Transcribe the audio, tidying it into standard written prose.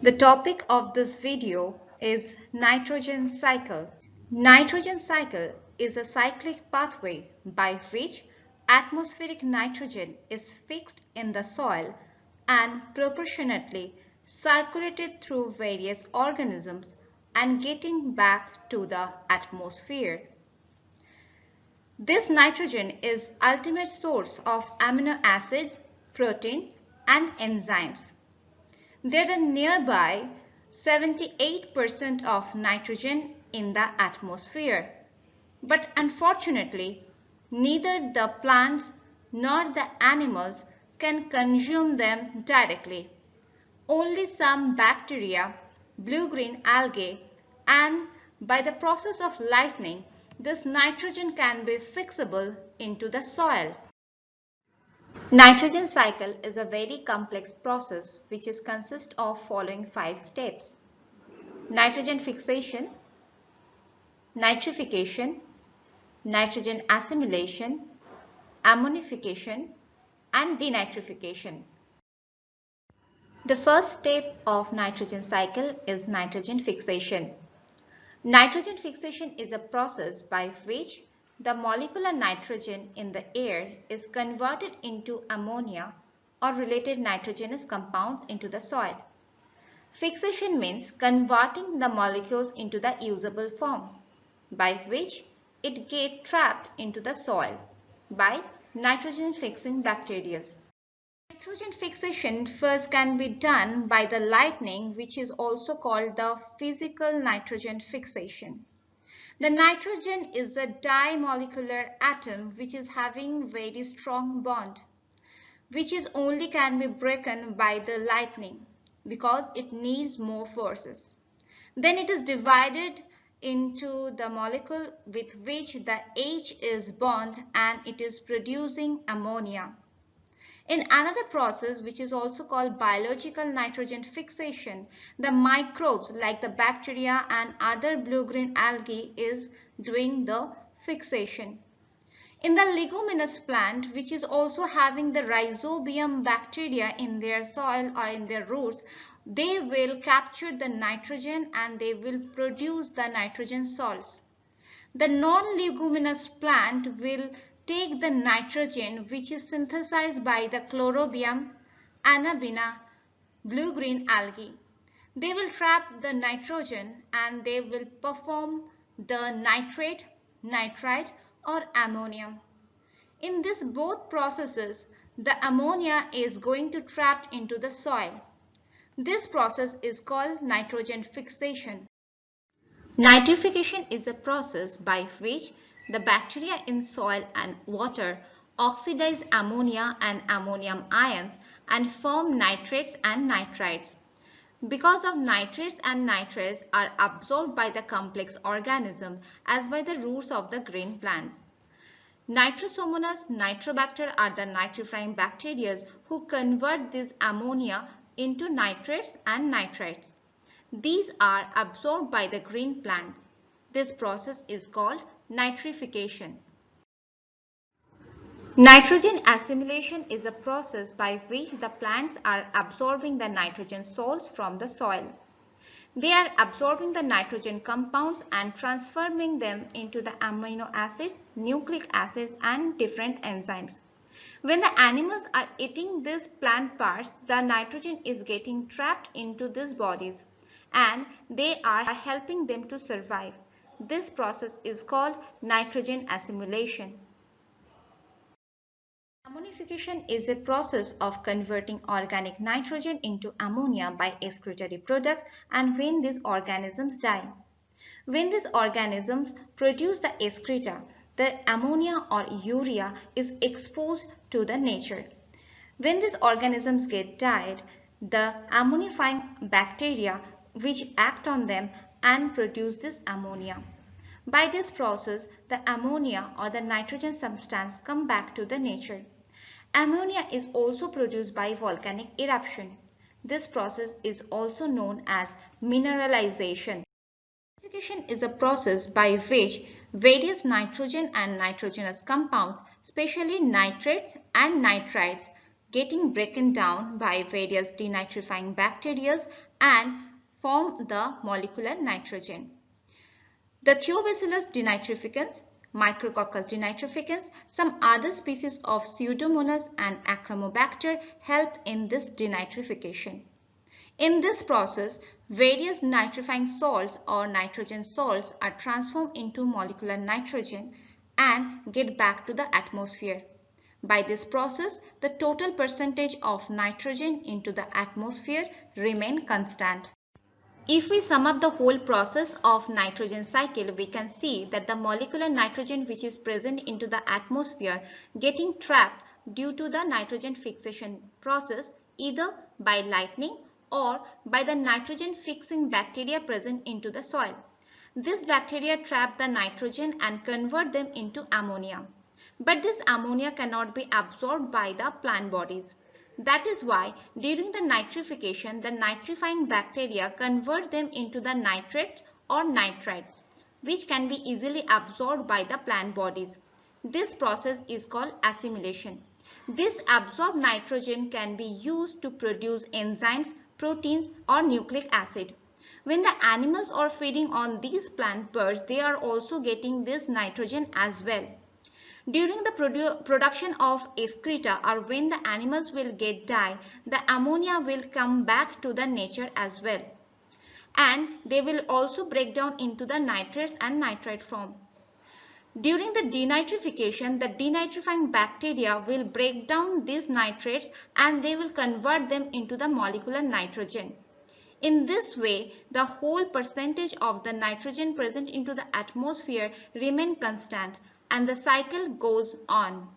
The topic of this video is nitrogen cycle. Nitrogen cycle is a cyclic pathway by which atmospheric nitrogen is fixed in the soil and proportionately circulated through various organisms and getting back to the atmosphere. This nitrogen is ultimate source of amino acids, protein and enzymes. There are nearby 78% of nitrogen in the atmosphere. But unfortunately, neither the plants nor the animals can consume them directly. Only some bacteria, blue-green algae, and by the process of lightning, this nitrogen can be fixable into the soil. Nitrogen cycle is a very complex process which consists of following 5 steps: nitrogen fixation, nitrification, nitrogen assimilation, ammonification, and denitrification. The first step of nitrogen cycle is nitrogen fixation. Nitrogen fixation is a process by which the molecular nitrogen in the air is converted into ammonia or related nitrogenous compounds into the soil. Fixation means converting the molecules into the usable form, by which it gets trapped into the soil by nitrogen fixing bacteria. Nitrogen fixation first can be done by the lightning, which is also called the physical nitrogen fixation. The nitrogen is a dimolecular atom which is having very strong bond, which is only can be broken by the lightning because it needs more forces. Then it is divided into the molecule with which the H is bond and it is producing ammonia. In another process, which is also called biological nitrogen fixation, the microbes like the bacteria and other blue-green algae is doing the fixation. In the leguminous plant, which is also having the rhizobium bacteria in their soil or in their roots, they will capture the nitrogen and they will produce the nitrogen salts. The non-leguminous plant will take the nitrogen which is synthesized by the chlorobium, anabaena, blue-green algae. They will trap the nitrogen and they will perform the nitrate, nitrite or ammonium. In this both processes, the ammonia is going to trapped into the soil. This process is called nitrogen fixation. Nitrification is a process by which the bacteria in soil and water oxidize ammonia and ammonium ions and form nitrates and nitrites. Because of nitrates and nitrates are absorbed by the complex organism as by the roots of the green plants. Nitrosomonas nitrobacter are the nitrifying bacteria who convert this ammonia into nitrates and nitrites. These are absorbed by the green plants. This process is called nitrification. Nitrogen assimilation is a process by which the plants are absorbing the nitrogen salts from the soil. They are absorbing the nitrogen compounds and transforming them into the amino acids, nucleic acids and different enzymes. When the animals are eating these plant parts, the nitrogen is getting trapped into these bodies and they are helping them to survive. This process is called nitrogen assimilation. Ammonification is a process of converting organic nitrogen into ammonia by excretory products and when these organisms die. When these organisms produce the excreta, the ammonia or urea is exposed to the nature. When these organisms get died, the ammonifying bacteria which act on them and produce this ammonia. By this process, the ammonia or the nitrogen substance come back to the nature. Ammonia is also produced by volcanic eruption. This process is also known as mineralization. Nitrification is a process by which various nitrogen and nitrogenous compounds, especially nitrates and nitrites, getting broken down by various denitrifying bacteria and form the molecular nitrogen. The Thiobacillus denitrificans, Micrococcus denitrificans, some other species of Pseudomonas and Achromobacter help in this denitrification. In this process, various nitrifying salts or nitrogen salts are transformed into molecular nitrogen and get back to the atmosphere. By this process, the total percentage of nitrogen into the atmosphere remain constant. If we sum up the whole process of nitrogen cycle, we can see that the molecular nitrogen which is present into the atmosphere getting trapped due to the nitrogen fixation process either by lightning or by the nitrogen fixing bacteria present into the soil. This bacteria trap the nitrogen and convert them into ammonia. But this ammonia cannot be absorbed by the plant bodies. That is why during the nitrification, the nitrifying bacteria convert them into the nitrates or nitrites, which can be easily absorbed by the plant bodies. This process is called assimilation. This absorbed nitrogen can be used to produce enzymes, proteins, or nucleic acid. When the animals are feeding on these plant birds, they are also getting this nitrogen as well. During the production of excreta or when the animals will get die, the ammonia will come back to the nature as well. And they will also break down into the nitrates and nitrite form. During the denitrification, the denitrifying bacteria will break down these nitrates and they will convert them into the molecular nitrogen. In this way, the whole percentage of the nitrogen present into the atmosphere remain constant and the cycle goes on.